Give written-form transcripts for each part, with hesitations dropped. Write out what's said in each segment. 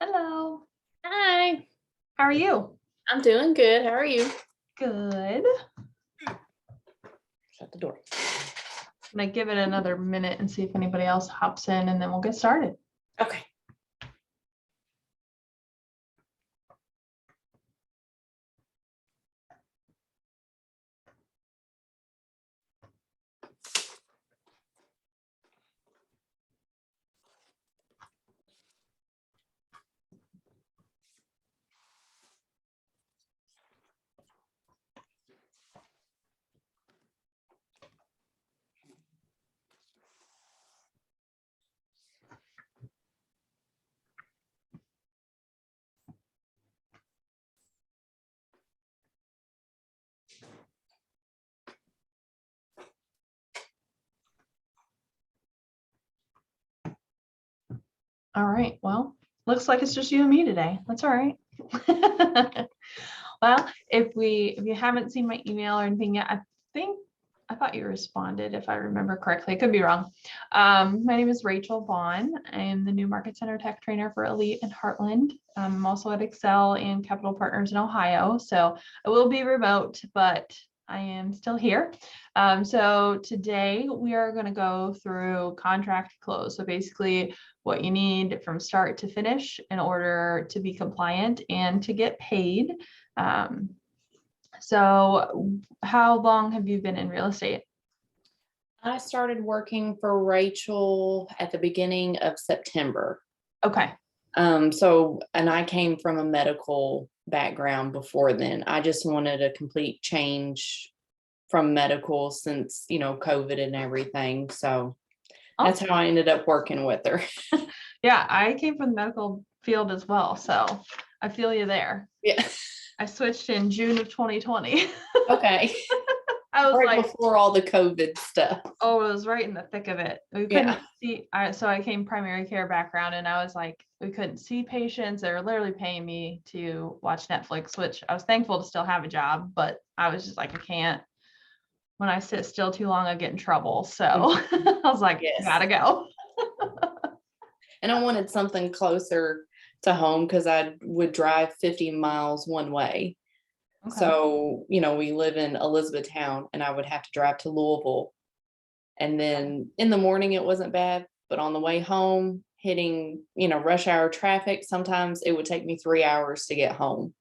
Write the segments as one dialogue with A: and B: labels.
A: Hello.
B: Hi,
A: How are you?
B: I'm doing good. How are you?
A: Good.
B: Shut the door.
A: I'm gonna give it another minute and see if anybody else hops in, and then we'll get started.
B: Okay.
A: All right. Well, looks like it's just you and me today. That's all right. Well, if you haven't seen my email or anything yet, I thought you responded if I remember correctly. I could be wrong. My name is Rachel Vaughn. I am the new Market Center Tech Trainer for Elite and Heartland. I'm also at Excel and Capital Partners in Ohio. So I will be remote, but I am still here. So today we are going to go through contract close. So basically what you need from start to finish in order to be compliant and to get paid. So how long have you been in real estate?
B: I started working for Rachel at the beginning of September.
A: Okay.
B: And I came from a medical background before then. I just wanted a complete change from medical since, COVID and everything. So that's how I ended up working with her.
A: Yeah, I came from the medical field as well. So I feel you there.
B: Yeah.
A: I switched in June of 2020.
B: Okay.
A: I was
B: right
A: like,
B: before all the COVID stuff.
A: Oh, it was right in the thick of it. We couldn't see. So I came primary care background, and I was like, we couldn't see patients. They were literally paying me to watch Netflix, which I was thankful to still have a job, but I was just like, I can't. When I sit still too long, I get in trouble. So I was like, gotta go.
B: And I wanted something closer to home because I would drive 50 miles one way. Okay. So, we live in Elizabethtown and I would have to drive to Louisville. And then in the morning, it wasn't bad. But on the way home, hitting, rush hour traffic, sometimes it would take me 3 hours to get home.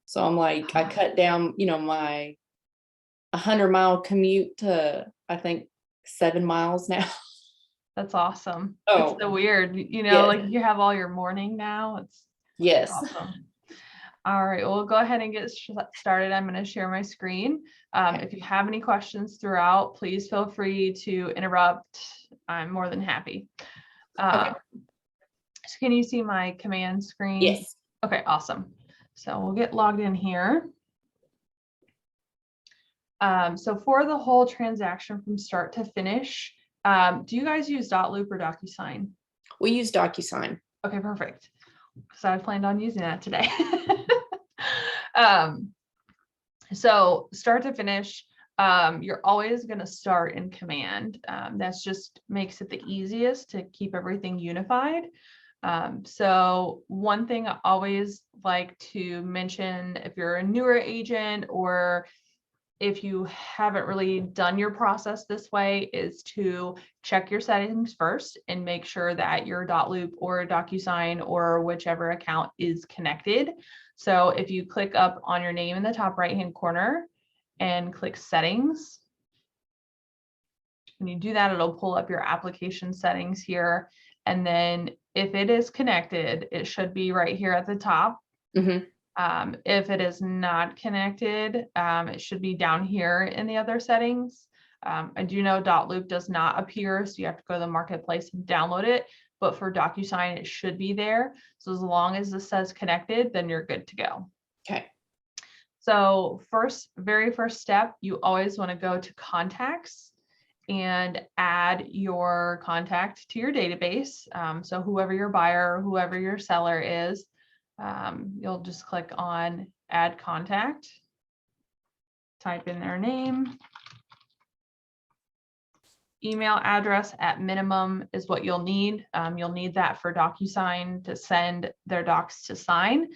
B: So I'm like, I cut down, my 100-mile commute to, I think, 7 miles now.
A: That's awesome. Oh, it's so weird. Like you have all your morning now. It's awesome. All right, we'll go ahead and get started. I'm going to share my screen. If you have any questions throughout, please feel free to interrupt. I'm more than happy. So can you see my command screen?
B: Yes.
A: Okay, awesome. So we'll get logged in here. So for the whole transaction from start to finish, do you guys use Dotloop or DocuSign?
B: We use DocuSign.
A: Okay, perfect. So I planned on using that today. So start to finish, you're always going to start in command. That's just makes it the easiest to keep everything unified. So one thing I always like to mention, if you're a newer agent or if you haven't really done your process this way, is to check your settings first and make sure that your Dotloop or DocuSign or whichever account is connected. So if you click up on your name in the top right-hand corner and click settings, when you do that, it'll pull up your application settings here. And then if it is connected, it should be right here at the top. Mm-hmm. If it is not connected, it should be down here in the other settings. I do know Dotloop does not appear, so you have to go to the marketplace and download it. But for DocuSign, it should be there. So as long as this says connected, then you're good to go.
B: Okay.
A: So very first step, you always want to go to contacts and add your contact to your database. So whoever your buyer, whoever your seller is, you'll just click on add contact, type in their name, email address at minimum is what you'll need. You'll need that for DocuSign to send their docs to sign.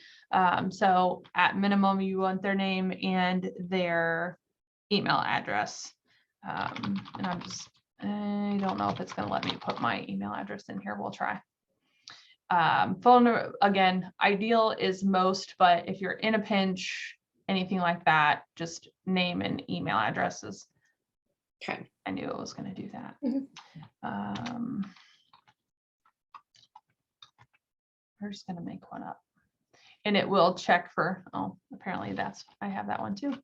A: So at minimum, you want their name and their email address. And I don't know if it's going to let me put my email address in here. We'll try. Phone number, again, ideal is most, but if you're in a pinch, anything like that, just name and email addresses.
B: Okay.
A: I knew it was going to do that. We're just going to make one up. And it will check for, oh, apparently I have that one too.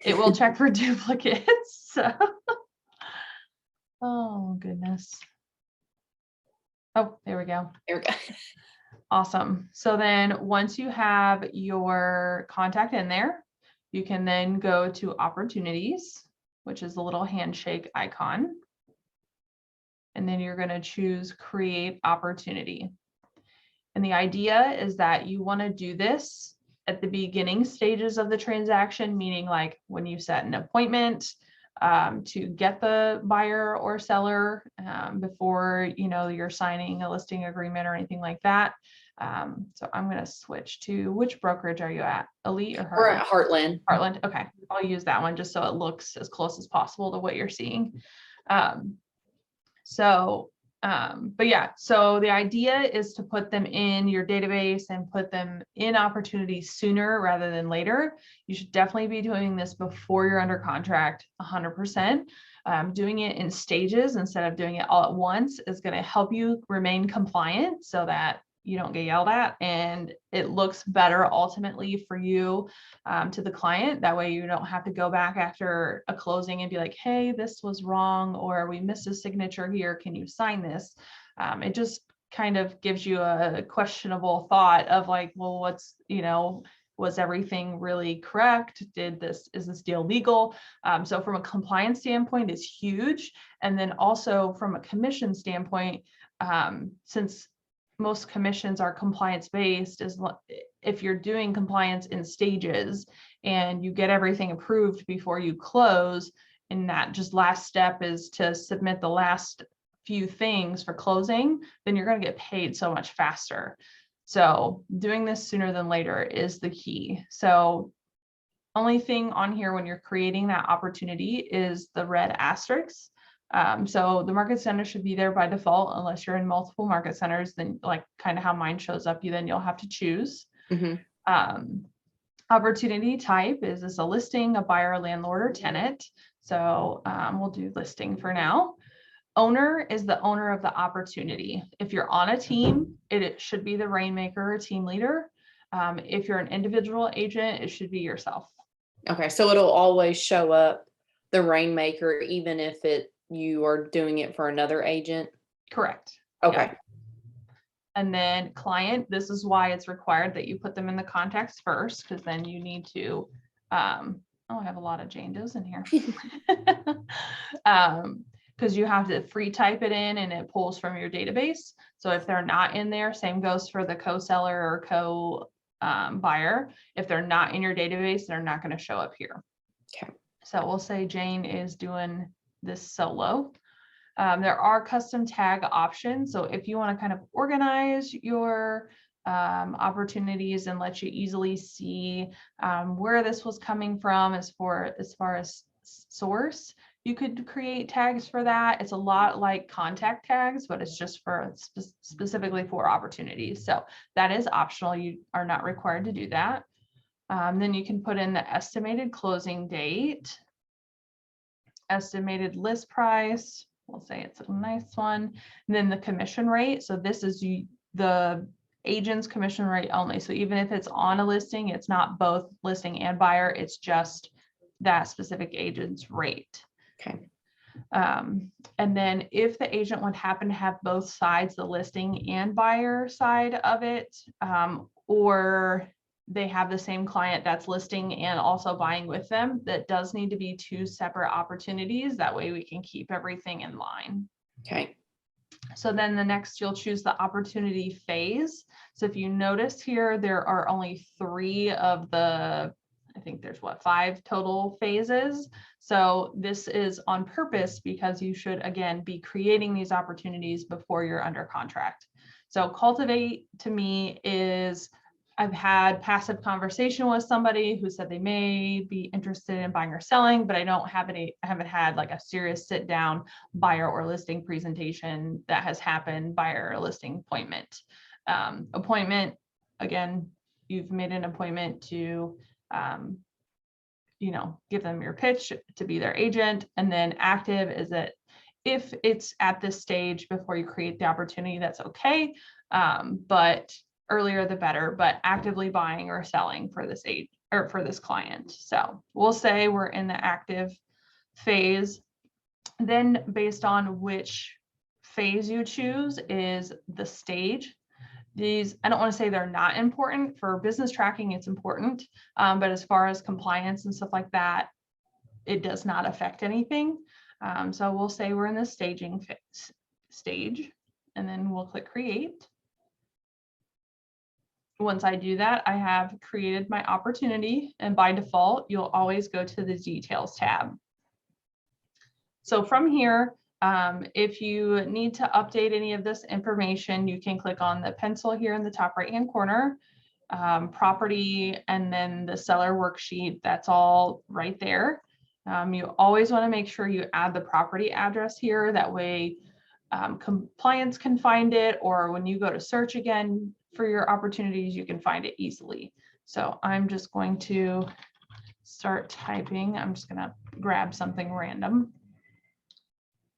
A: It will check for duplicates. So. Oh, goodness. Oh, there we go.
B: There we go.
A: Awesome. So then once you have your contact in there, you can then go to opportunities, which is the little handshake icon. And then you're going to choose create opportunity. And the idea is that you want to do this at the beginning stages of the transaction, meaning like when you set an appointment to get the buyer or seller before, you're signing a listing agreement or anything like that. So I'm going to switch to, which brokerage are you at? Elite or Heartland?
B: We're at Heartland.
A: Heartland. Okay. I'll use that one just so it looks as close as possible to what you're seeing. But yeah, so the idea is to put them in your database and put them in opportunities sooner rather than later. You should definitely be doing this before you're under contract 100%. Doing it in stages instead of doing it all at once is going to help you remain compliant so that you don't get yelled at and it looks better ultimately for you to the client. That way you don't have to go back after a closing and be like, hey, this was wrong, or we missed a signature here. Can you sign this? It just kind of gives you a questionable thought of like, well, was everything really correct? Is this deal legal? So from a compliance standpoint, it's huge. And then also from a commission standpoint, since most commissions are compliance based, is if you're doing compliance in stages and you get everything approved before you close, and that just last step is to submit the last few things for closing, then you're going to get paid so much faster. So doing this sooner than later is the key. So only thing on here when you're creating that opportunity is the red asterisks. So the market center should be there by default, unless you're in multiple market centers, then like kind of how mine shows up, then you'll have to choose. Opportunity type, is this a listing, a buyer, landlord, or tenant? So we'll do listing for now. Owner is the owner of the opportunity. If you're on a team, it should be the Rainmaker or team leader. If you're an individual agent, it should be yourself.
B: Okay, so it'll always show up the Rainmaker, even if you are doing it for another agent?
A: Correct.
B: Okay.
A: Yeah. And then client, this is why it's required that you put them in the contacts first, because then you need to, I have a lot of Jane Does in here. Because you have to free type it in and it pulls from your database. So if they're not in there, same goes for the co-seller or co-buyer. If they're not in your database, they're not going to show up here.
B: Okay.
A: So we'll say Jane is doing this solo. There are custom tag options. So if you want to kind of organize your opportunities and let you easily see where this was coming from as far as source, you could create tags for that. It's a lot like contact tags, but it's just for specifically for opportunities. So that is optional. You are not required to do that. Then you can put in the estimated closing date, estimated list price. We'll say it's a nice one. And then the commission rate. So this is the agent's commission rate only. So even if it's on a listing, it's not both listing and buyer. It's just that specific agent's rate.
B: Okay.
A: And then if the agent would happen to have both sides, the listing and buyer side of it, or they have the same client that's listing and also buying with them, that does need to be two separate opportunities. That way we can keep everything in line.
B: Okay.
A: So then the next, you'll choose the opportunity phase. So if you notice here, there are only 3 of the I think there's 5 total phases. So this is on purpose because you should, again, be creating these opportunities before you're under contract. So cultivate to me is, I've had passive conversation with somebody who said they may be interested in buying or selling, but I haven't had like a serious sit down buyer or listing presentation that has happened, buyer or listing appointment. Appointment, again, you've made an appointment to give them your pitch to be their agent. And then active is that if it's at this stage before you create the opportunity, that's okay. But earlier the better, but actively buying or selling for this age or for this client. So we'll say we're in the active phase. Then based on which phase you choose is the stage. These, I don't want to say they're not important. For business tracking, it's important. But as far as compliance and stuff like that, it does not affect anything. So we'll say we're in the staging stage, and then we'll click create. Once I do that, I have created my opportunity, and by default, you'll always go to the details tab. So from here, if you need to update any of this information, you can click on the pencil here in the top right-hand corner, property, and then the seller worksheet. That's all right there. You always want to make sure you add the property address here. That way compliance can find it, or when you go to search again for your opportunities, you can find it easily. So I'm just going to start typing. I'm just going to grab something random.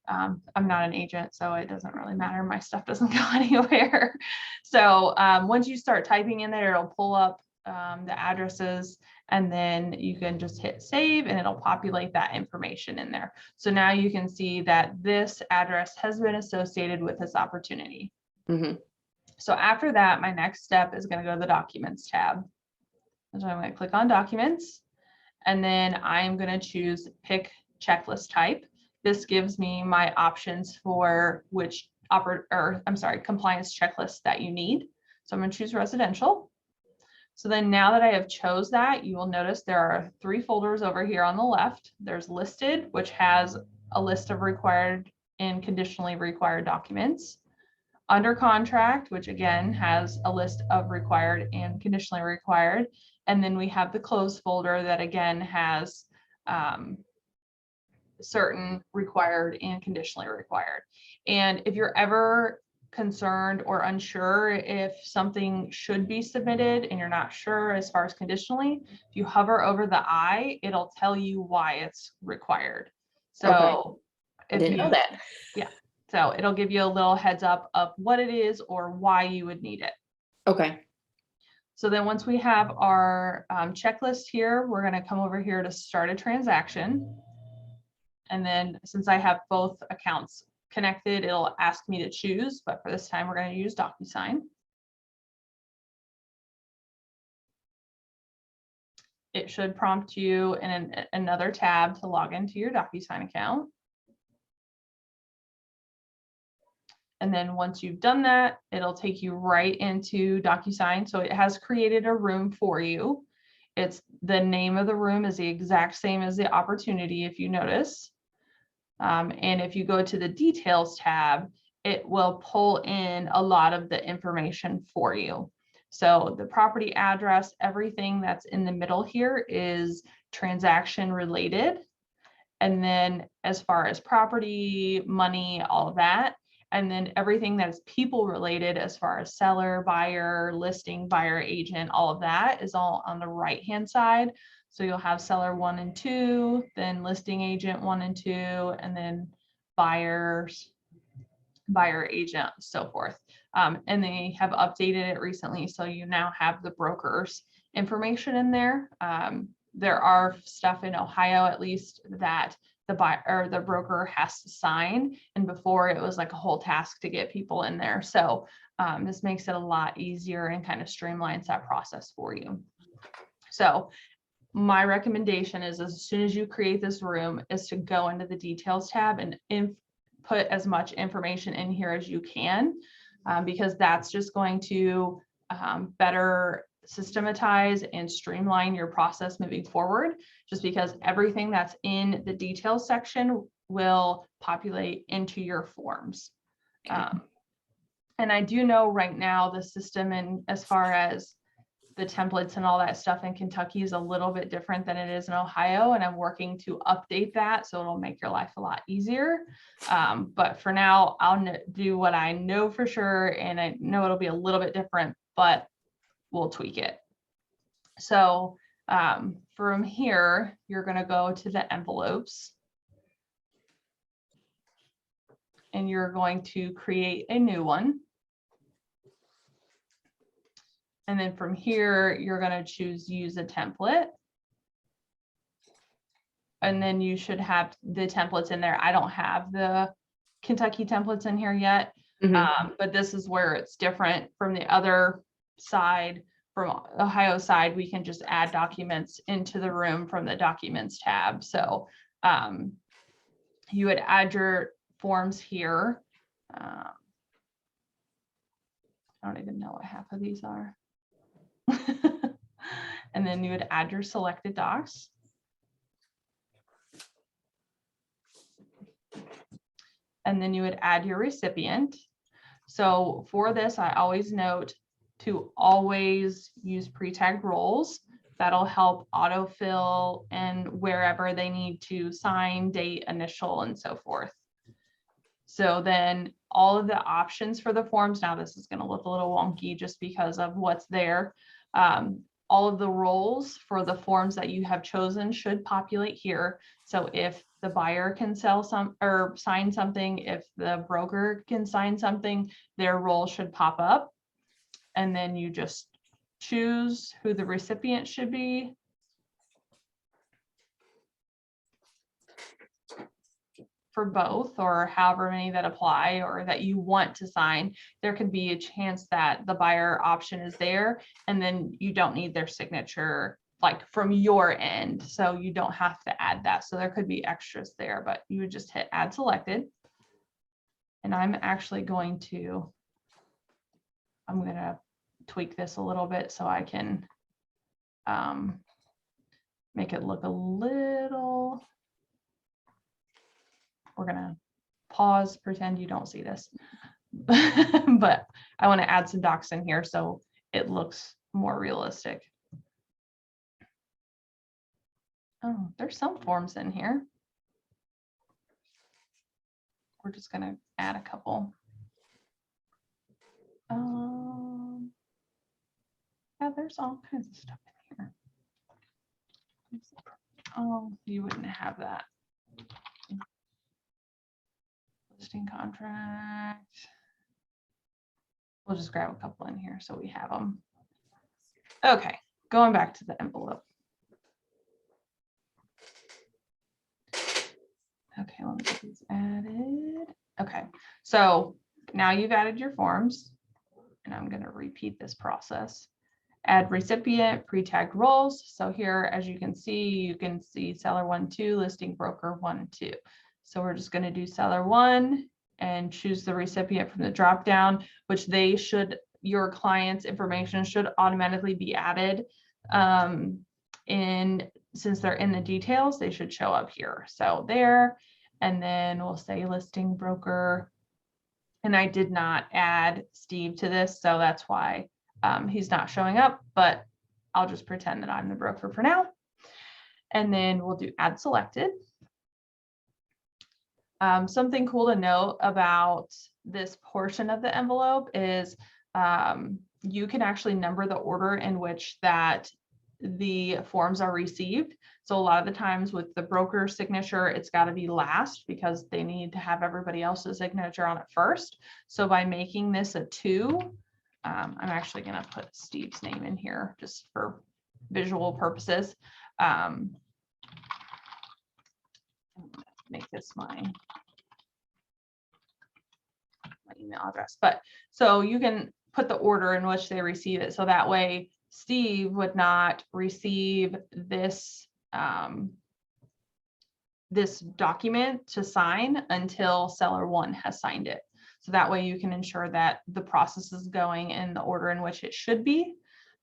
A: I'm not an agent, so it doesn't really matter. My stuff doesn't go anywhere. So once you start typing in there, it'll pull up the addresses, and then you can just hit save and it'll populate that information in there. So now you can see that this address has been associated with this opportunity. Mm-hmm. So after that, my next step is going to go to the documents tab. So I'm going to click on documents, and then I'm going to choose pick checklist type. This gives me my options for which compliance checklist that you need. So I'm going to choose residential. So then now that I have chose that, you will notice there are 3 folders over here on the left. There's listed, which has a list of required and conditionally required documents. Under contract, which again has a list of required and conditionally required. And then we have the closed folder that again has certain required and conditionally required. And if you're ever concerned or unsure if something should be submitted and you're not sure as far as conditionally, if you hover over the I, it'll tell you why it's required. So
B: okay. I didn't know that.
A: Yeah. So it'll give you a little heads up of what it is or why you would need it.
B: Okay.
A: So then once we have our checklist here, we're going to come over here to start a transaction. And then since I have both accounts connected, it'll ask me to choose, but for this time, we're going to use DocuSign. It should prompt you in another tab to log into your DocuSign account. And then once you've done that, it'll take you right into DocuSign. So it has created a room for you. It's the name of the room is the exact same as the opportunity, if you notice. And if you go to the details tab, it will pull in a lot of the information for you. So the property address, everything that's in the middle here is transaction related. And then as far as property, money, all of that. And then everything that is people related as far as seller, buyer, listing, buyer, agent, all of that is all on the right-hand side. So you'll have seller 1 and 2, then listing agent 1 and 2, and then buyers, buyer agent, so forth. And they have updated it recently. So you now have the broker's information in there. There are stuff in Ohio, at least, that the buyer or the broker has to sign. And before it was like a whole task to get people in there. So this makes it a lot easier and kind of streamlines that process for you. So my recommendation is as soon as you create this room is to go into the details tab and put as much information in here as you can, because that's just going to better systematize and streamline your process moving forward, just because everything that's in the details section will populate into your forms. And I do know right now the system, and as far as the templates and all that stuff in Kentucky, is a little bit different than it is in Ohio, and I'm working to update that so it'll make your life a lot easier. But for now, I'll do what I know for sure, and I know it'll be a little bit different, but we'll tweak it. So from here, you're going to go to the envelopes, and you're going to create a new one. And then from here, you're going to choose use a template. And then you should have the templates in there. I don't have the Kentucky templates in here yet, but this is where it's different from the other side. From Ohio side, we can just add documents into the room from the documents tab. So you would add your forms here. I don't even know what half of these are. And then you would add your selected docs. And then you would add your recipient. So for this, I always note to always use pre-tagged roles. That'll help autofill and wherever they need to sign, date, initial, and so forth. So then all of the options for the forms, now this is going to look a little wonky just because of what's there. All of the roles for the forms that you have chosen should populate here. So if the buyer can sell some or sign something, if the broker can sign something, their role should pop up. And then you just choose who the recipient should be. For both, or however many that apply or that you want to sign. There could be a chance that the buyer option is there and then you don't need their signature like from your end, so you don't have to add that. So there could be extras there, but you would just hit add selected. And I'm actually going to tweak this a little bit so I can make it look a little. We're gonna pause, pretend you don't see this, but I want to add some docs in here so it looks more realistic. Oh, there's some forms in here. We're just gonna add a couple. Yeah, there's all kinds of stuff in here. Oh, you wouldn't have that. Listing contract. We'll just grab a couple in here so we have them. Okay, going back to the envelope. Okay, let me get these added. Okay, so now you've added your forms, and I'm going to repeat this process. Add recipient, pre-tagged roles. So here, as you can see seller 1, 2, listing broker 1, 2. So we're just going to do seller 1 and choose the recipient from the drop down, which your client's information should automatically be added. Since they're in the details, they should show up here. So there, and then we'll say listing broker. And I did not add Steve to this, so that's why he's not showing up, but I'll just pretend that I'm the broker for now. And then we'll do add selected. Something cool to note about this portion of the envelope is you can actually number the order in which that the forms are received. So a lot of the times with the broker signature, it's got to be last because they need to have everybody else's signature on it first. So by making this a 2, I'm actually going to put Steve's name in here just for visual purposes. Make this my email address, but so you can put the order in which they receive it. So that way Steve would not receive this this document to sign until seller 1 has signed it. So that way you can ensure that the process is going in the order in which it should be.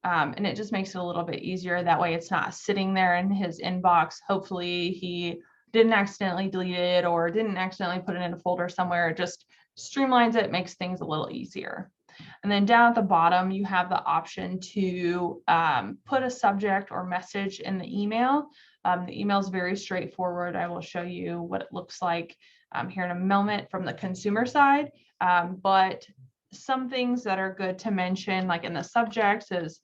A: And it just makes it a little bit easier. That way it's not sitting there in his inbox. Hopefully he didn't accidentally delete it or didn't accidentally put it in a folder somewhere. It just streamlines it, makes things a little easier. And then down at the bottom, you have the option to put a subject or message in the email. The email is very straightforward. I will show you what it looks like here in a moment from the consumer side. But some things that are good to mention, like in the subject, is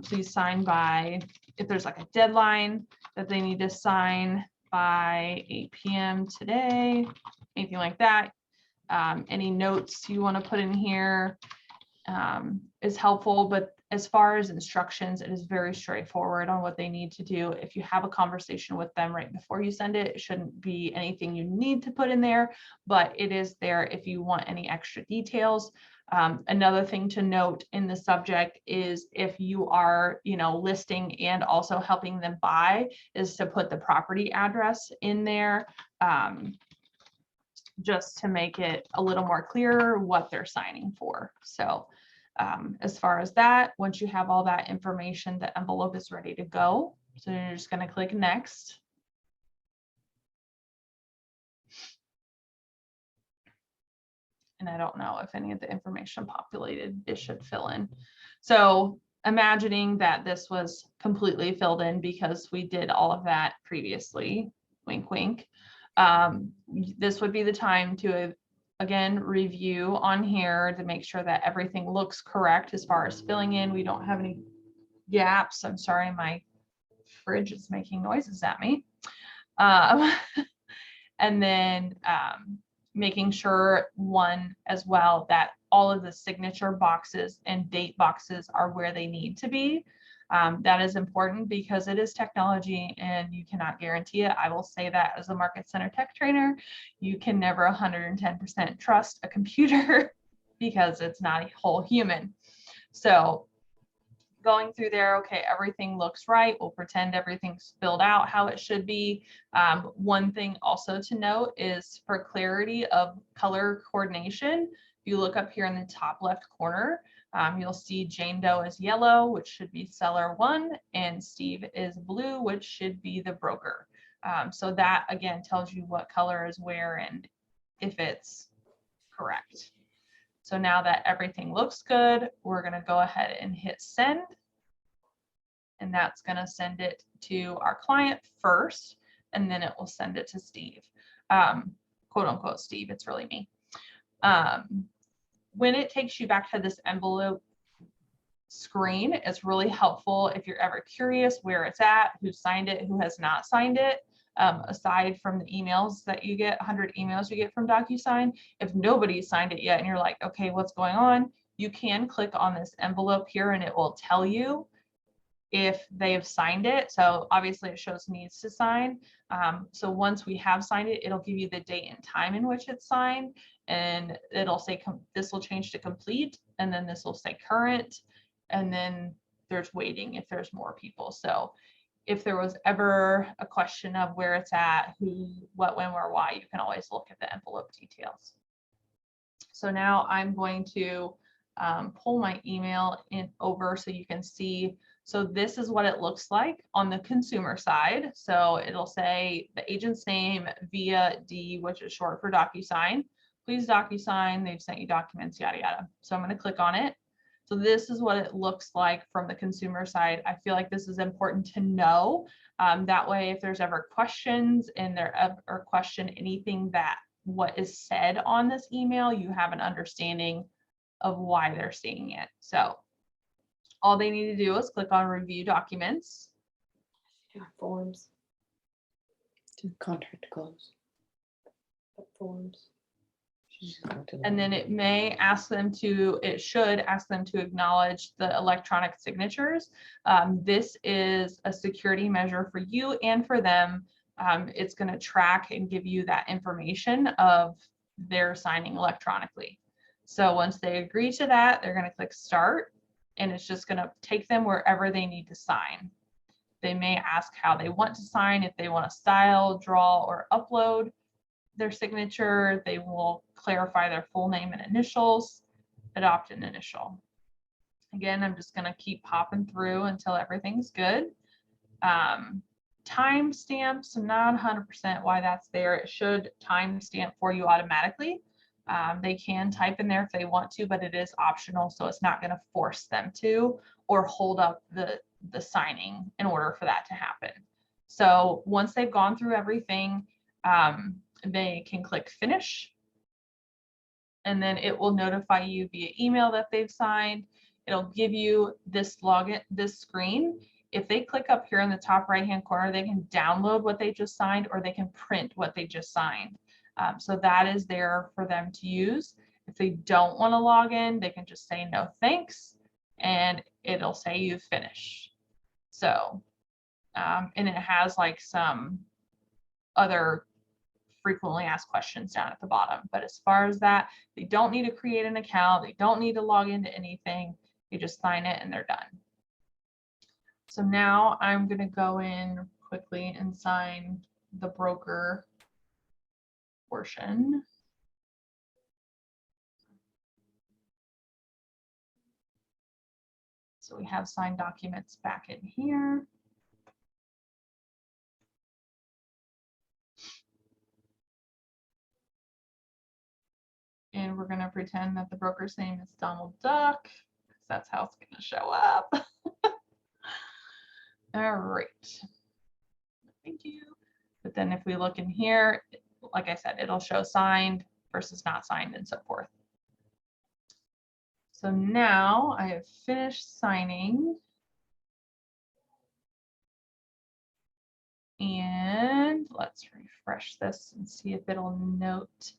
A: please sign by, if there's like a deadline that they need to sign by 8 p.m. today, anything like that. Any notes you want to put in here is helpful, but as far as instructions, it is very straightforward on what they need to do. If you have a conversation with them right before you send it, it shouldn't be anything you need to put in there, but it is there if you want any extra details. Another thing to note in the subject is if you are, listing and also helping them buy, is to put the property address in there, just to make it a little more clear what they're signing for. So as far as that, once you have all that information, the envelope is ready to go. So you're just going to click next. And I don't know if any of the information populated, it should fill in. So imagining that this was completely filled in because we did all of that previously, wink, wink. This would be the time to, again, review on here to make sure that everything looks correct as far as filling in. We don't have any gaps. I'm sorry, my fridge is making noises at me. And then making sure, one, as well, that all of the signature boxes and date boxes are where they need to be. That is important because it is technology and you cannot guarantee it. I will say that as a market center tech trainer, you can never 110% trust a computer because it's not a whole human. So going through there, okay, everything looks right. We'll pretend everything's filled out how it should be. One thing also to note is for clarity of color coordination, if you look up here in the top left corner, you'll see Jane Doe is yellow, which should be seller 1, and Steve is blue, which should be the broker. So that again tells you what color is where and if it's correct. So now that everything looks good, we're going to go ahead and hit send. And that's going to send it to our client first, and then it will send it to Steve. Quote unquote Steve, it's really me. When it takes you back to this envelope screen, it's really helpful if you're ever curious where it's at, who signed it, who has not signed it. Aside from the emails that you get, 100 emails you get from DocuSign, if nobody signed it yet and you're like, okay, what's going on? You can click on this envelope here and it will tell you if they have signed it. So obviously it shows needs to sign. So once we have signed it, it'll give you the date and time in which it's signed, and it'll say this will change to complete, and then this will say current, and then there's waiting if there's more people. So if there was ever a question of where it's at, who, what, when, where, why, you can always look at the envelope details. So now I'm going to pull my email in over so you can see. So this is what it looks like on the consumer side. So it'll say the agent's name via D, which is short for DocuSign. Please DocuSign, they've sent you documents, yada, yada. So I'm going to click on it. So this is what it looks like from the consumer side. I feel like this is important to know. That way, if there's ever questions and there ever question anything that what is said on this email, you have an understanding of why they're seeing it. So all they need to do is click on review documents.
B: Forms. To contract to close. Forms.
A: And then it may ask them to, it should ask them to acknowledge the electronic signatures. This is a security measure for you and for them. It's going to track and give you that information of their signing electronically. So once they agree to that, they're going to click start, and it's just going to take them wherever they need to sign. They may ask how they want to sign, if they want to style, draw, or upload their signature. They will clarify their full name and initials, adopt an initial. Again, I'm just going to keep popping through until everything's good. Timestamps, I'm not 100% why that's there. It should timestamp for you automatically. They can type in there if they want to, but it is optional, so it's not going to force them to or hold up the signing in order for that to happen. So once they've gone through everything, they can click finish, and then it will notify you via email that they've signed. It'll give you this login, this screen. If they click up here in the top right hand corner, they can download what they just signed, or they can print what they just signed. So that is there for them to use. If they don't want to log in, they can just say no thanks, and it'll say you've finished. So, and it has like some other frequently asked questions down at the bottom. But as far as that, they don't need to create an account. They don't need to log into anything. They just sign it and they're done. So now I'm going to go in quickly and sign the broker portion. So we have signed documents back in here. And we're going to pretend that the broker's name is Donald Duck, because that's how it's going to show up. All right. Thank you. But then if we look in here, like I said, it'll show signed versus not signed and so forth. So now I have finished signing. And let's refresh this and see if it'll note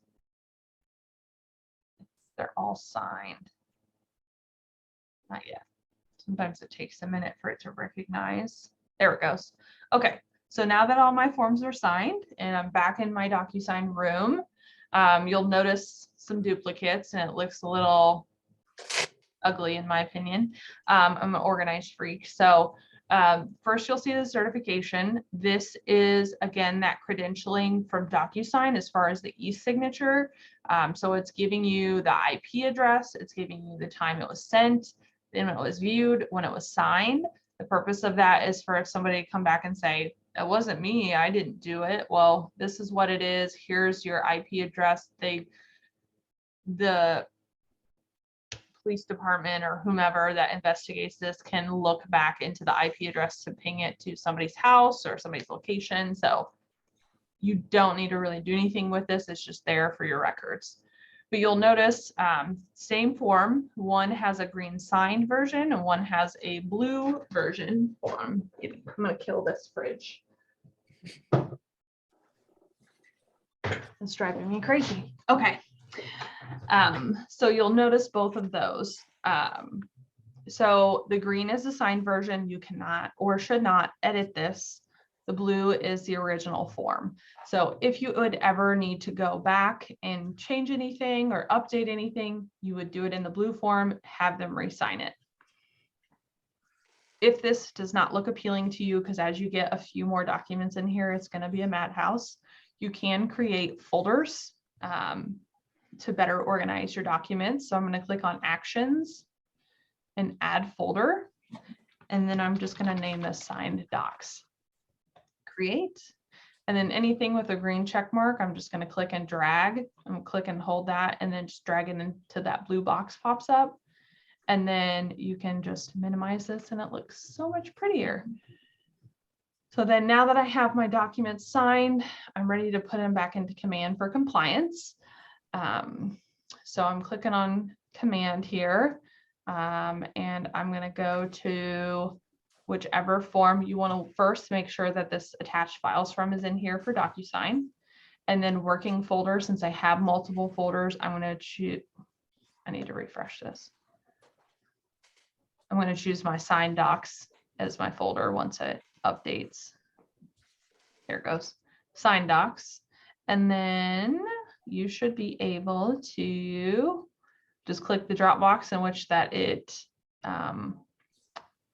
A: they're all signed. Not yet. Sometimes it takes a minute for it to recognize. There it goes. Okay, so now that all my forms are signed and I'm back in my DocuSign room, you'll notice some duplicates and it looks a little ugly in my opinion. I'm an organized freak. So first you'll see the certification. This is again that credentialing from DocuSign as far as the e-signature. So it's giving you the IP address, it's giving you the time it was sent, then when it was viewed, when it was signed. The purpose of that is for if somebody come back and say, it wasn't me, I didn't do it. Well, this is what it is. Here's your IP address. The police department or whomever that investigates this can look back into the IP address to ping it to somebody's house or somebody's location. So you don't need to really do anything with this. It's just there for your records. But you'll notice same form. One has a green signed version and one has a blue version. Hold on. I'm going to kill this fridge. It's driving me crazy. Okay. So you'll notice both of those. So the green is the signed version. You cannot or should not edit this. The blue is the original form. So if you would ever need to go back and change anything or update anything, you would do it in the blue form, have them re-sign it. If this does not look appealing to you, because as you get a few more documents in here, it's going to be a madhouse, you can create folders to better organize your documents. So I'm going to click on Actions and Add Folder. And then I'm just going to name this Signed Docs. Create. And then anything with a green check mark, I'm just going to click and drag. I'm going to click and hold that and then just drag it into that blue box pops up. And then you can just minimize this and it looks so much prettier. So then now that I have my documents signed, I'm ready to put them back into Command for compliance. So I'm clicking on Command here, and I'm going to go to whichever form you want to first make sure that this attached files from is in here for DocuSign. And then working folder, since I have multiple folders, I'm going to choose, I need to refresh this. I'm going to choose my signed docs as my folder once it updates. There it goes, signed docs. And then you should be able to just click the drop box in which that it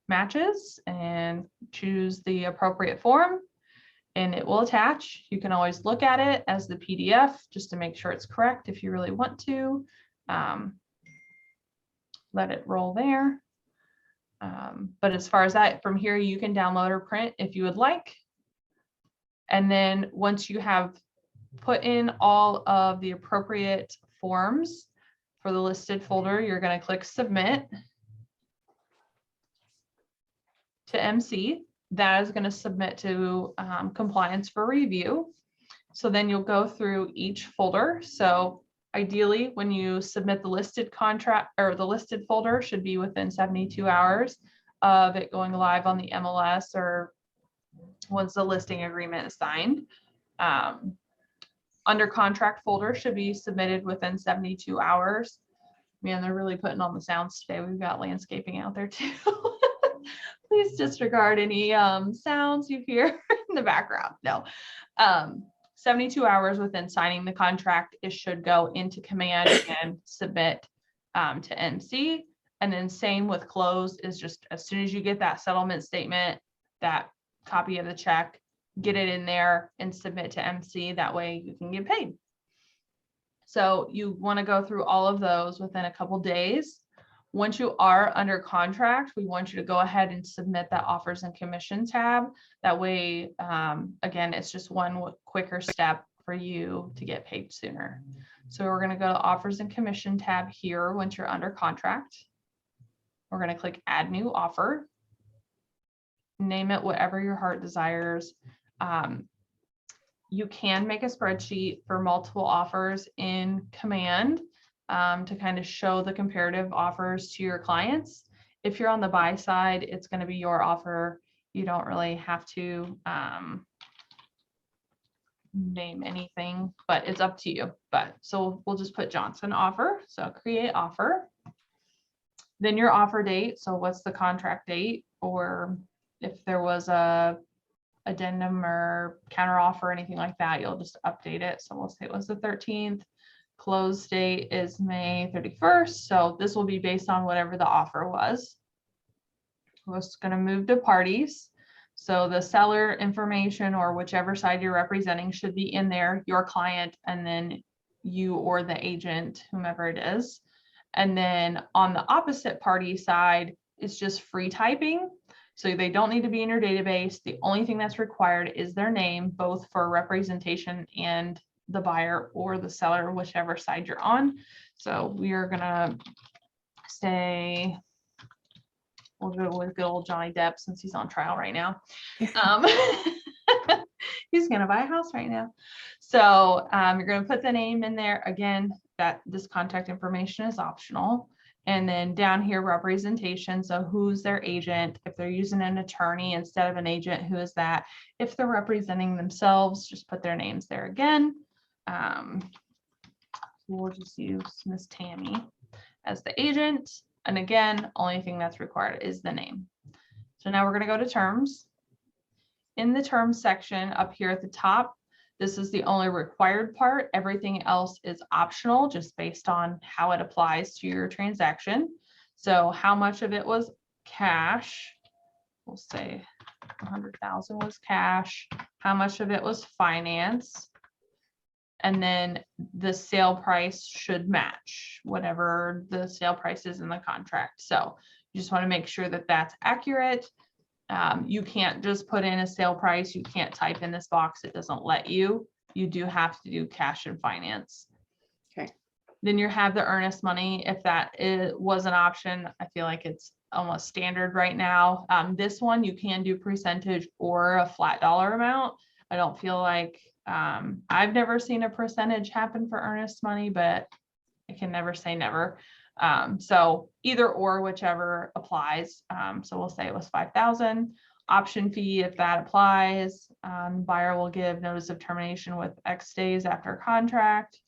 A: matches and choose the appropriate form and it will attach. You can always look at it as the PDF just to make sure it's correct if you really want to. Let it roll there. But as far as that, from here, you can download or print if you would like. And then once you have put in all of the appropriate forms for the listed folder, you're going to click submit to MC. That is going to submit to compliance for review. So then you'll go through each folder. So ideally, when you submit the listed contract, or the listed folder should be within 72 hours of it going live on the MLS, or once the listing agreement is signed. Under contract folder should be submitted within 72 hours. Man, they're really putting on the sounds today. We've got landscaping out there too. Please disregard any sounds you hear in the background. No. 72 hours within signing the contract, it should go into command and submit to MC. And then same with close, is just as soon as you get that settlement statement, that copy of the check, get it in there and submit to MC. That way you can get paid. So you want to go through all of those within a couple days. Once you are under contract, we want you to go ahead and submit that offers and commission tab. That way, again, it's just one quicker step for you to get paid sooner. So we're going to go to offers and commission tab here once you're under contract. We're going to click add new offer. Name it whatever your heart desires. You can make a spreadsheet for multiple offers in command to kind of show the comparative offers to your clients. If you're on the buy side, it's going to be your offer. You don't really have to name anything, but it's up to you. But so we'll just put Johnson offer. So create offer. Then your offer date. So what's the contract date, or if there was a addendum or counter offer or anything like that, you'll just update it. So we'll say it was the 13th. Close date is May 31st. So this will be based on whatever the offer was. We're just going to move to parties. So the seller information, or whichever side you're representing, should be in there, your client, and then you or the agent, whomever it is. And then on the opposite party side, it's just free typing. So they don't need to be in your database. The only thing that's required is their name, both for representation and the buyer or the seller, whichever side you're on. So we are gonna say, we'll go with good old Johnny Depp since he's on trial right now. He's gonna buy a house right now. So you're gonna put the name in there. Again, that this contact information is optional. And then down here, representation. So who's their agent? If they're using an attorney instead of an agent, who is that? If they're representing themselves, just put their names there again. We'll just use Miss Tammy as the agent. And again, only thing that's required is the name. So now we're going to go to terms. In the terms section up here at the top, this is the only required part. Everything else is optional, just based on how it applies to your transaction. So how much of it was cash? We'll say 100,000 was cash. How much of it was finance? And then the sale price should match whatever the sale price is in the contract. So you just want to make sure that that's accurate. You can't just put in a sale price. You can't type in this box. It doesn't let you. You do have to do cash and finance.
B: Okay.
A: Then you have the earnest money. If that was an option, I feel like it's almost standard right now. This one, you can do percentage or a flat dollar amount. I don't feel like I've never seen a percentage happen for earnest money, but I can never say never. So either or, whichever applies. So we'll say it was 5,000. Option fee, if that applies, buyer will give notice of termination with X days after contract.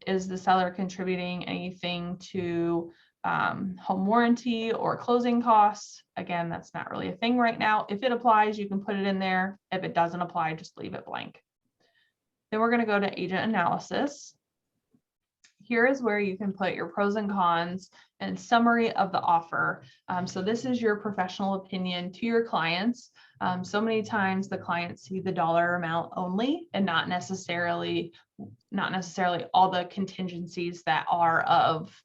A: Is the seller contributing anything to home warranty or closing costs? Again, that's not really a thing right now. If it applies, you can put it in there. If it doesn't apply, just leave it blank. Then we're going to go to agent analysis. Here is where you can put your pros and cons and summary of the offer. So this is your professional opinion to your clients. So many times the clients see the dollar amount only and not necessarily all the contingencies that are of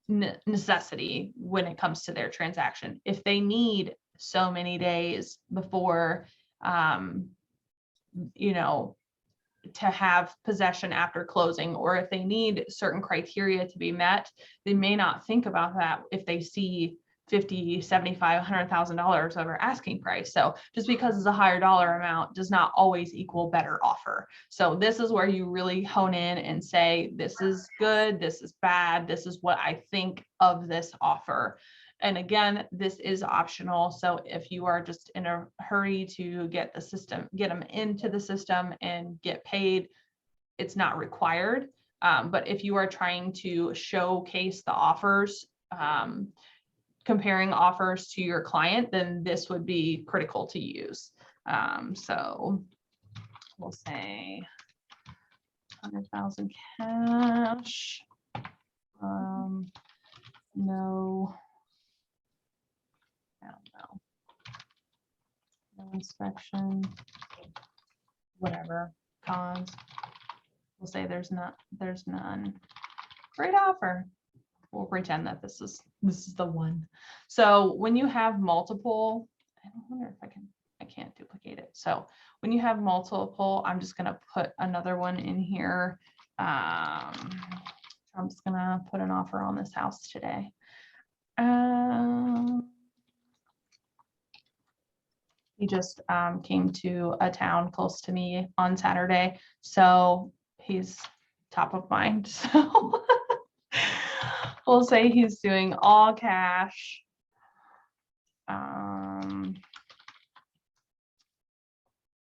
A: necessity when it comes to their transaction. If they need so many days before, you know, to have possession after closing, or if they need certain criteria to be met, they may not think about that if they see $50, $75, $100,000 over asking price. So just because it's a higher dollar amount does not always equal better offer. So this is where you really hone in and say, this is good, this is bad, this is what I think of this offer. And again, this is optional. So if you are just in a hurry to get them into the system and get paid, it's not required. But if you are trying to showcase the offers, comparing offers to your client, then this would be critical to use. So we'll say 100,000 cash. No. I don't know. No inspection, whatever, cons. We'll say there's none. Great offer. We'll pretend that this is the one. So when you have multiple, I wonder if I can't duplicate it. So when you have multiple, I'm just gonna put another one in here. I'm just gonna put an offer on this house today. He just came to a town close to me on Saturday, so he's top of mind. So we'll say he's doing all cash.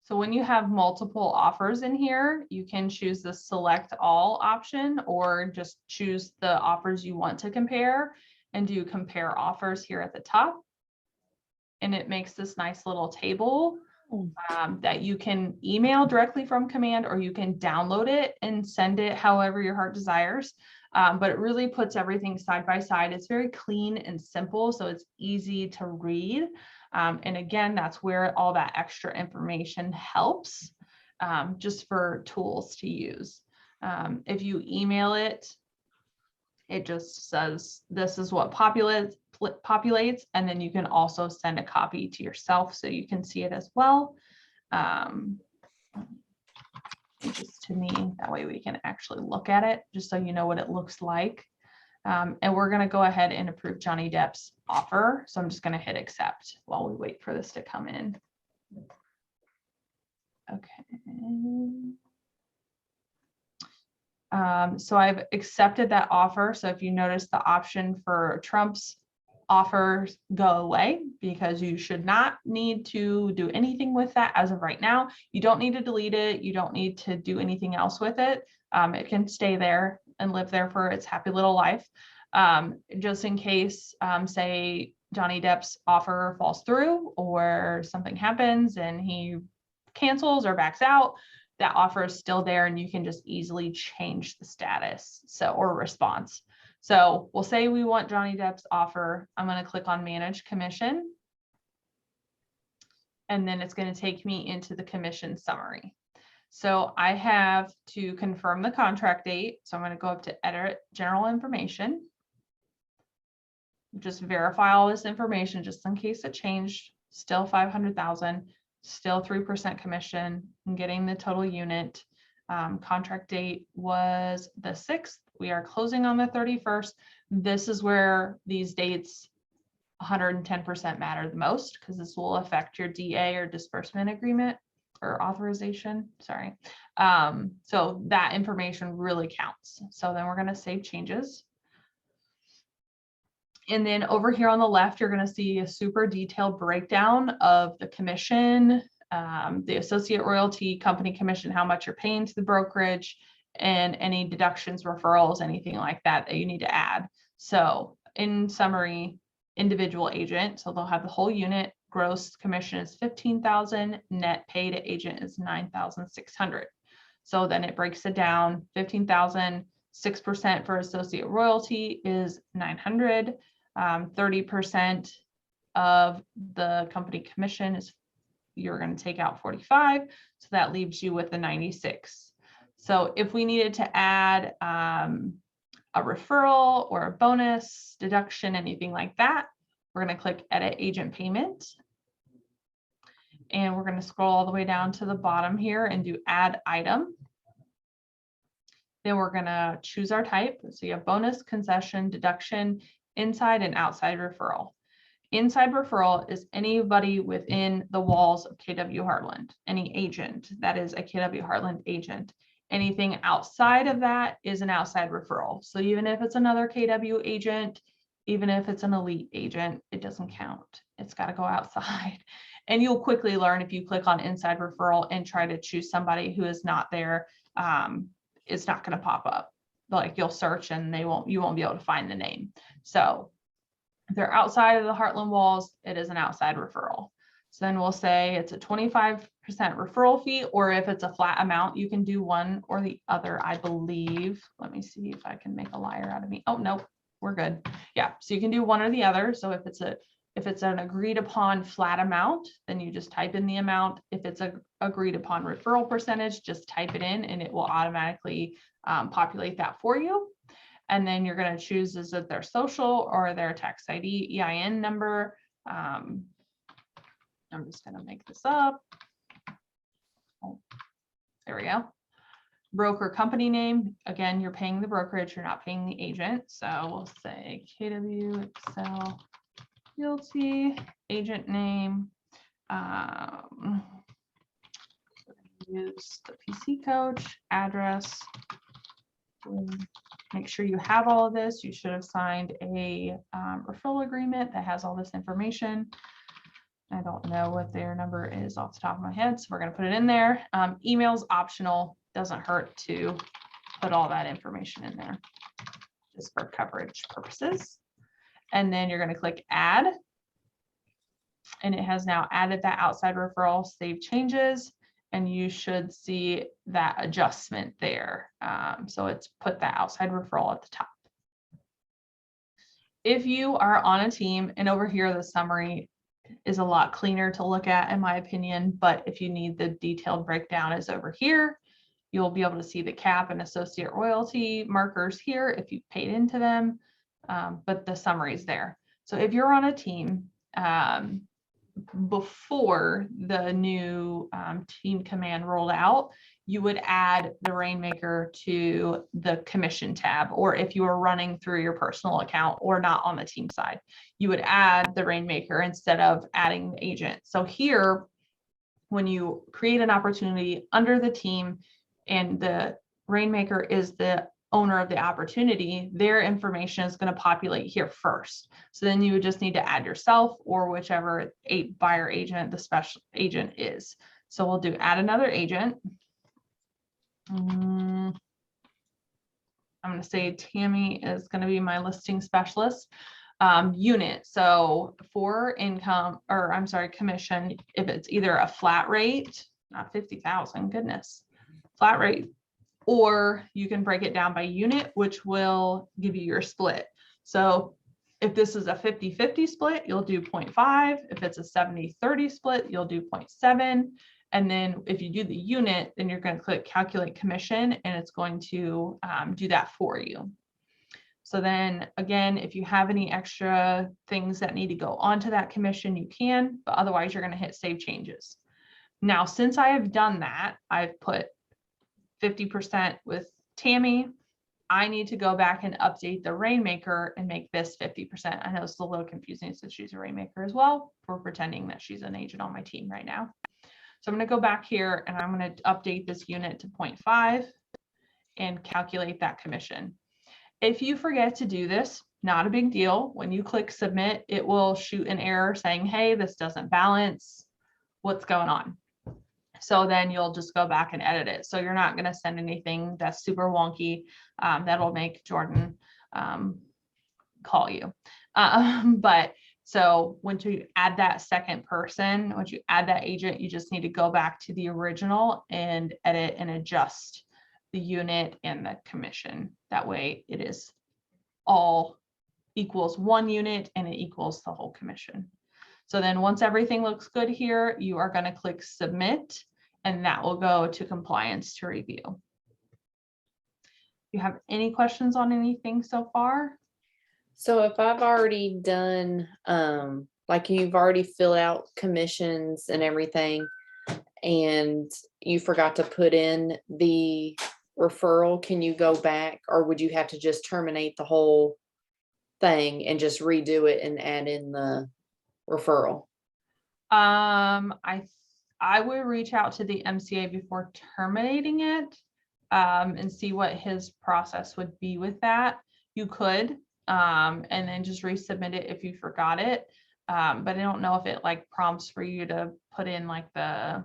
A: So when you have multiple offers in here, you can choose the select all option, or just choose the offers you want to compare and do compare offers here at the top. And it makes this nice little table that you can email directly from command, or you can download it and send it however your heart desires. But it really puts everything side by side. It's very clean and simple, so it's easy to read. And again, that's where all that extra information helps, just for tools to use. If you email it, it just says this is what populates, and then you can also send a copy to yourself so you can see it as well. Just to me, that way we can actually look at it, just so you know what it looks like. And we're going to go ahead and approve Johnny Depp's offer. So I'm just going to hit accept while we wait for this to come in. Okay. So I've accepted that offer. So if you notice, the option for Trump's offers go away, because you should not need to do anything with that as of right now. You don't need to delete it. You don't need to do anything else with it. It can stay there and live there for its happy little life. Just in case, say Johnny Depp's offer falls through or something happens and he cancels or backs out, that offer is still there and you can just easily change the status, or response. So we'll say we want Johnny Depp's offer. I'm going to click on manage commission. And then it's going to take me into the commission summary. So I have to confirm the contract date. So I'm going to go up to edit general information. Just verify all this information just in case it changed. Still 500,000. Still 3% commission. I'm getting the total unit. Contract date was the 6th. We are closing on the 31st. This is where these dates 110% matter the most, because this will affect your DA or disbursement agreement or authorization. Sorry. So that information really counts. So then we're going to save changes. And then over here on the left, you're going to see a super detailed breakdown of the commission, the associate royalty, company commission, how much you're paying to the brokerage, and any deductions, referrals, anything like that that you need to add. So in summary, individual agent, so they'll have the whole unit. Gross commission is 15,000. Net pay to agent is 9,600. So then it breaks it down. 15,000, 6% for associate royalty is 900. 30% of the company commission is, you're going to take out 45. So that leaves you with the 96. So if we needed to add a referral or a bonus, deduction, anything like that, we're going to click Edit Agent Payment. And we're going to scroll all the way down to the bottom here and do Add Item. Then we're going to choose our type. So you have bonus, concession, deduction, inside and outside referral. Inside referral is anybody within the walls of KW Heartland, any agent that is a KW Heartland agent. Anything outside of that is an outside referral. So even if it's another KW agent, even if it's an elite agent, it doesn't count. It's got to go outside. And you'll quickly learn if you click on inside referral and try to choose somebody who is not there, it's not going to pop up. Like you'll search and you won't be able to find the name. So if they're outside of the Heartland walls, it is an outside referral. So then we'll say it's a 25% referral fee, or if it's a flat amount, you can do one or the other, I believe. Let me see if I can make a liar out of me. Oh, no, we're good. Yeah, so you can do one or the other. So if it's an agreed upon flat amount, then you just type in the amount. If it's a agreed upon referral percentage, just type it in and it will automatically populate that for you. And then you're going to choose, is it their social or their tax ID, EIN number. I'm just going to make this up. Oh, there we go. Broker company name. Again, you're paying the brokerage, you're not paying the agent. So we'll say KW Excel Realty, agent name. Use the PC coach, address. Make sure you have all of this. You should have signed a referral agreement that has all this information. I don't know what their number is off the top of my head, so we're going to put it in there. Email's optional. Doesn't hurt to put all that information in there just for coverage purposes. And then you're going to click Add. And it has now added that outside referral, save changes, and you should see that adjustment there. So it's put that outside referral at the top. If you are on a team, and over here the summary is a lot cleaner to look at in my opinion, but if you need the detailed breakdown is over here. You'll be able to see the cap and associate royalty markers here if you paid into them, but the summary is there. So if you're on a team, before the new team command rolled out, you would add the Rainmaker to the commission tab, or if you were running through your personal account or not on the team side, you would add the Rainmaker instead of adding the agent. So here, when you create an opportunity under the team and the Rainmaker is the owner of the opportunity, their information is going to populate here first. So then you would just need to add yourself or whichever buyer agent the special agent is. So we'll do add another agent. I'm going to say Tammy is going to be my listing specialist. Unit. So for income, or I'm sorry, commission, if it's either a flat rate, not 50,000, goodness, flat rate, or you can break it down by unit, which will give you your split. So if this is a 50-50 split, you'll do 0.5. If it's a 70-30 split, you'll do 0.7. And then if you do the unit, then you're going to click calculate commission and it's going to do that for you. So then again, if you have any extra things that need to go onto that commission, you can, but otherwise you're going to hit save changes. Now, since I have done that, I've put 50% with Tammy. I need to go back and update the Rainmaker and make this 50%. I know it's a little confusing since she's a Rainmaker as well. We're pretending that she's an agent on my team right now. So I'm going to go back here and I'm going to update this unit to 0.5 and calculate that commission. If you forget to do this, not a big deal. When you click submit, it will shoot an error saying, hey, this doesn't balance. What's going on? So then you'll just go back and edit it. So you're not going to send anything that's super wonky. That'll make Jordan call you. But so once you add that second person, once you add that agent, you just need to go back to the original and edit and adjust the unit and the commission. That way it is all equals one unit and it equals the whole commission. So then once everything looks good here, you are going to click submit and that will go to compliance to review. you have any questions on anything so far?
B: So if I've already done, like you've already filled out commissions and everything, and you forgot to put in the referral, can you go back, or would you have to just terminate the whole thing and just redo it and add in the referral?
A: I would reach out to the MCA before terminating it, and see what his process would be with that. You could, and then just resubmit it if you forgot it. But I don't know if it like prompts for you to put in like the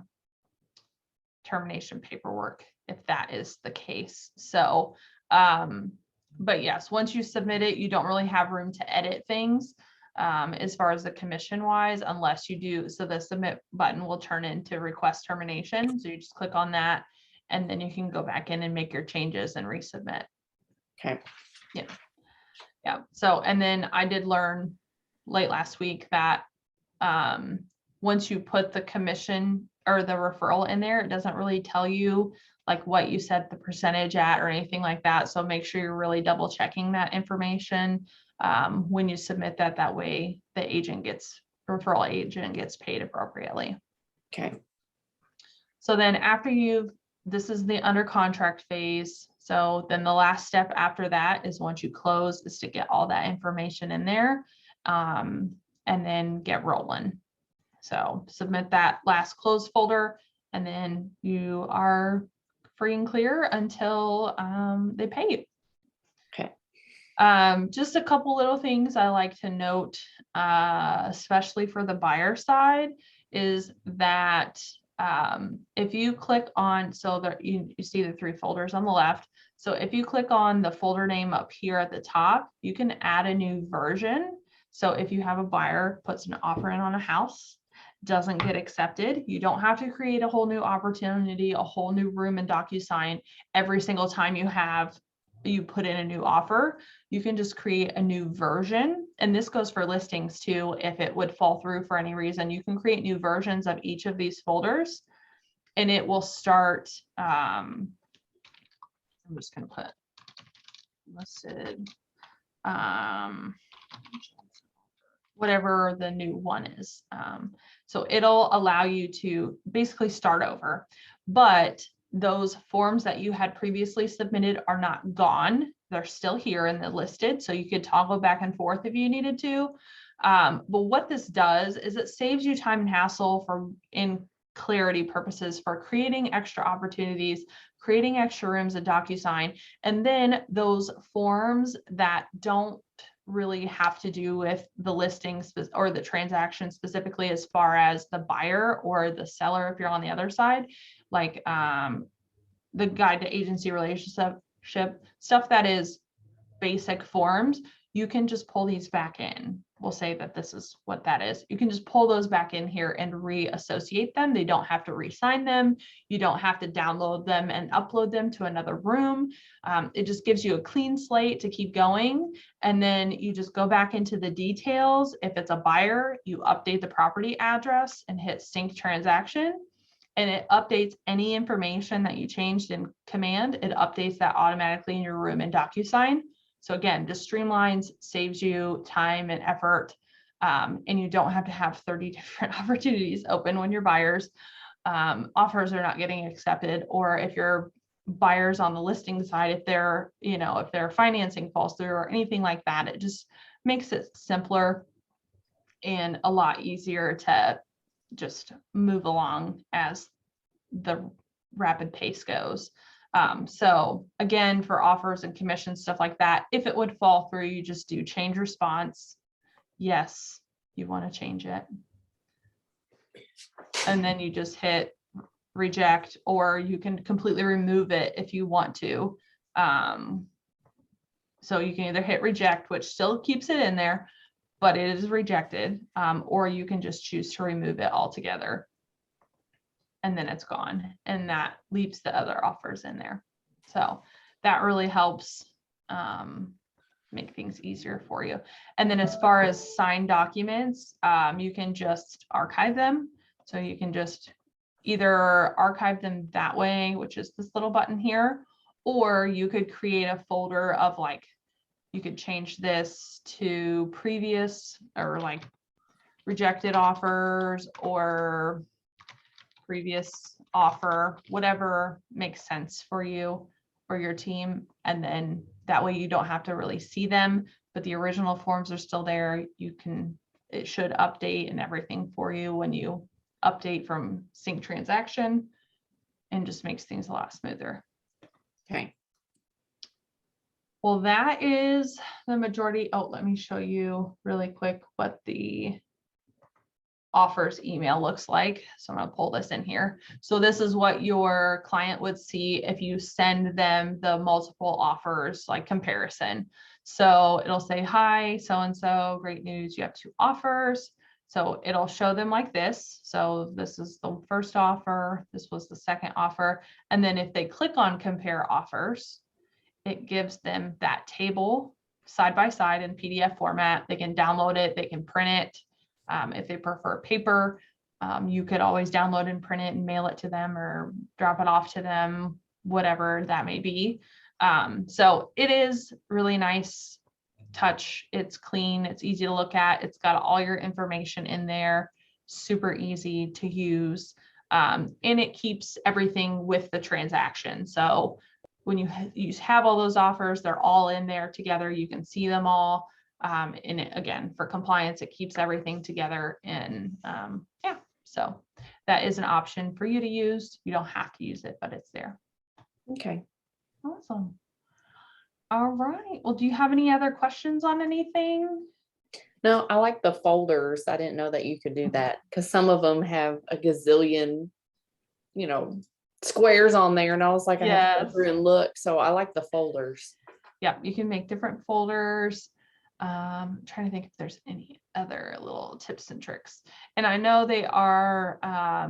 A: termination paperwork, if that is the case. So, but yes, once you submit it, you don't really have room to edit things as far as the commission wise, unless you do. So the submit button will turn into request termination. So you just click on that and then you can go back in and make your changes and resubmit.
B: Okay.
A: Yeah. So, and then I did learn late last week that once you put the commission or the referral in there, it doesn't really tell you like what you set the percentage at or anything like that. So make sure you're really double checking that information when you submit that. That way the referral agent gets paid appropriately.
B: Okay.
A: So then after this is the under contract phase. So then the last step after that is once you close is to get all that information in there and then get rolling. So submit that last close folder and then you are free and clear until they pay you.
B: Okay.
A: Just a couple little things I like to note, especially for the buyer side, is that if you click on, so that you see the 3 folders on the left. So if you click on the folder name up here at the top, you can add a new version. So if you have a buyer puts an offer in on a house, doesn't get accepted, you don't have to create a whole new opportunity, a whole new room in DocuSign every single time you put in a new offer. You can just create a new version. And this goes for listings too. If it would fall through for any reason, you can create new versions of each of these folders and it will start. I'm just going to put listed, whatever the new one is. So it'll allow you to basically start over, but those forms that you had previously submitted are not gone. They're still here and they're listed. So you could toggle back and forth if you needed to. But what this does is it saves you time and hassle in clarity purposes for creating extra opportunities, creating extra rooms in DocuSign, and then those forms that don't really have to do with the listings or the transaction specifically as far as the buyer or the seller if you're on the other side, like the guide to agency relationship stuff that is basic forms, you can just pull these back in. We'll say that this is what that is. You can just pull those back in here and reassociate them. They don't have to re-sign them. You don't have to download them and upload them to another room. It just gives you a clean slate to keep going. And then you just go back into the details. If it's a buyer, you update the property address and hit sync transaction. And it updates any information that you changed in command. It updates that automatically in your room in DocuSign. So again, just streamlines, saves you time and effort, and you don't have to have 30 different opportunities open when your buyers offers are not getting accepted, or if your buyers on the listing side, if their financing falls through or anything like that. It just makes it simpler and a lot easier to just move along as the rapid pace goes. So again, for offers and commissions, stuff like that, if it would fall through, you just do change response. Yes, you want to change it. And then you just hit reject, or you can completely remove it if you want to. So you can either hit reject, which still keeps it in there, but it is rejected, or you can just choose to remove it altogether. And then it's gone, and that leaves the other offers in there. So that really helps make things easier for you. And then as far as signed documents, you can just archive them. So you can just either archive them that way, which is this little button here, or you could create a folder of like, you could change this to previous or like rejected offers or previous offer, whatever makes sense for you or your team. And then that way you don't have to really see them, but the original forms are still there. It should update and everything for you when you update from sync transaction, and just makes things a lot smoother.
B: Okay.
A: Well, that is the majority. Oh, let me show you really quick what the offers email looks like. So I'm going to pull this in here. So this is what your client would see if you send them the multiple offers, like comparison. So it'll say, hi, so-and-so, great news, you have 2 offers. So it'll show them like this. So this is the first offer. This was the second offer. And then if they click on compare offers, it gives them that table side by side in PDF format. They can download it, they can print it. If they prefer paper, you could always download and print it and mail it to them or drop it off to them, whatever that may be. So it is really nice touch. It's clean, it's easy to look at. It's got all your information in there, super easy to use. And it keeps everything with the transaction. So when you have all those offers, they're all in there together. You can see them all. And it, again, for compliance, it keeps everything together. And yeah, so that is an option for you to use. You don't have to use it, but it's there.
B: Okay.
A: Awesome. All right. Well, do you have any other questions on anything?
B: No, I like the folders. I didn't know that you could do that because some of them have a gazillion, squares on there. And I was like, I have to go through and look. So I like the folders.
A: Yeah, you can make different folders. I'm trying to think if there's any other little tips and tricks. And I know they are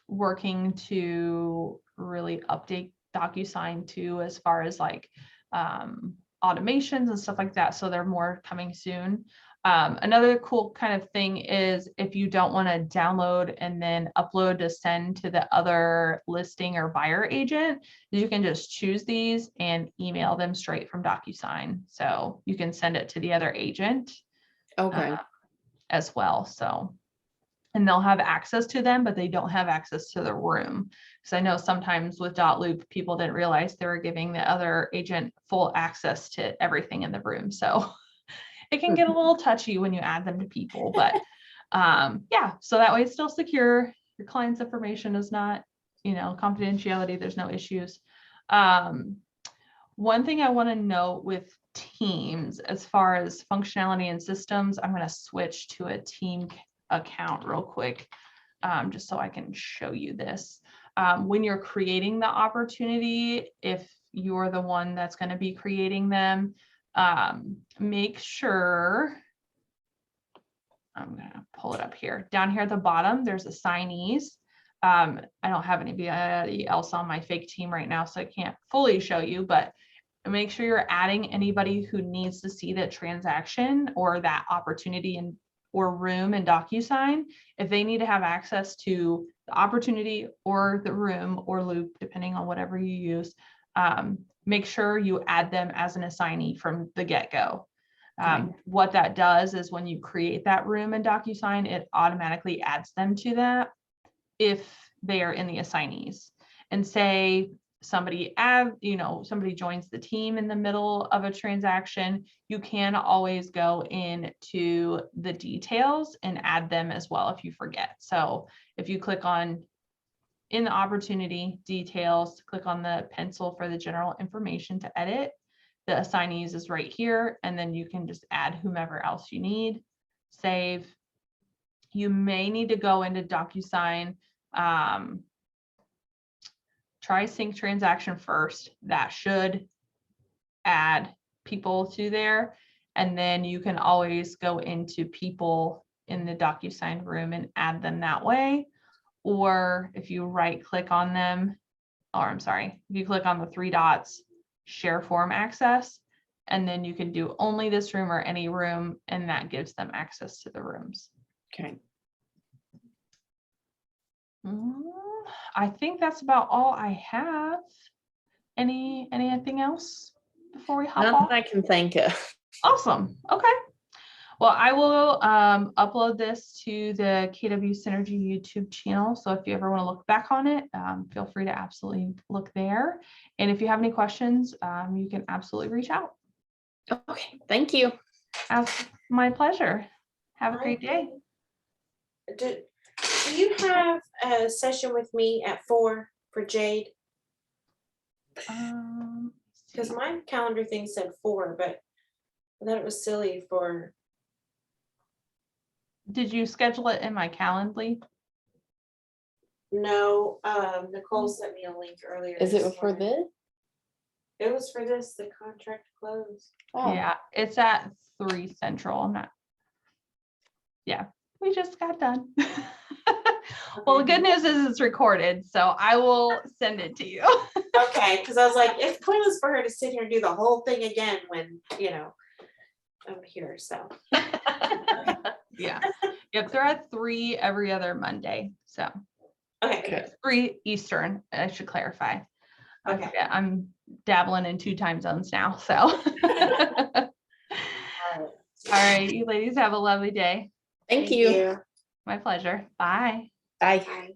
A: working to really update DocuSign too, as far as like automations and stuff like that. So they're more coming soon. Another cool kind of thing is if you don't want to download and then upload to send to the other listing or buyer agent, you can just choose these and email them straight from DocuSign. So you can send it to the other agent as well. So, and they'll have access to them, but they don't have access to the room. Because I know sometimes with .loop, people didn't realize they were giving the other agent full access to everything in the room. So it can get a little touchy when you add them to people, but yeah, so that way it's still secure. Your client's information is not, confidentiality, there's no issues. One thing I want to note with Teams, as far as functionality and systems, I'm going to switch to a team account real quick, just so I can show you this. When you're creating the opportunity, if you're the one that's going to be creating them, make sure, I'm going to pull it up here. Down here at the bottom, there's assignees. I don't have anybody else on my fake team right now, so I can't fully show you, but make sure you're adding anybody who needs to see that transaction or that opportunity or room in DocuSign. If they need to have access to the opportunity or the room or loop, depending on whatever you use, make sure you add them as an assignee from the get-go. What that does is when you create that room in DocuSign, it automatically adds them to that if they are in the assignees. And say somebody joins the team in the middle of a transaction, you can always go into the details and add them as well if you forget. So if you click on in the opportunity details, click on the pencil for the general information to edit, the assignees is right here, and then you can just add whomever else you need, save. You may need to go into DocuSign, try sync transaction first. That should add people to there. And then you can always go into people in the DocuSign room and add them that way. Or if you right click on them, if you click on the 3 dots, share form access, and then you can do only this room or any room, and that gives them access to the rooms.
B: Okay.
A: I think that's about all I have. Anything else before we hop
B: Nothing
A: off?
B: I can think of.
A: Awesome. Okay. Well, I will upload this to the KW Synergy YouTube channel. So if you ever want to look back on it, feel free to absolutely look there. And if you have any questions, you can absolutely reach out.
B: Okay, thank you.
A: My pleasure. Have a great day.
C: Do you have a session with me at 4 for Jade? Because my calendar thing said 4, but I thought it was silly for.
A: Did you schedule it in my Calendly?
C: No, Nicole sent me a link earlier.
B: Is
C: this
B: it for
C: morning.
B: this?
C: It was for this, the contract close.
B: Oh,
A: Yeah, it's at 3 Central. I'm not. Yeah, we just got done. Well, the good news is it's recorded, so I will send it to you.
C: Okay, because I was like, it's pointless for her to sit here and do the whole thing again when, I'm here, so.
A: Yeah. Yep, they're at 3 every other Monday. So
C: Okay,
B: okay.
A: 3 Eastern, I should clarify. I
C: Okay.
A: forget, I'm dabbling in 2 time zones now. So
C: all right.
A: all right, you ladies have a lovely day.
B: Thank you.
A: My pleasure. Bye.
B: Bye.
C: Bye.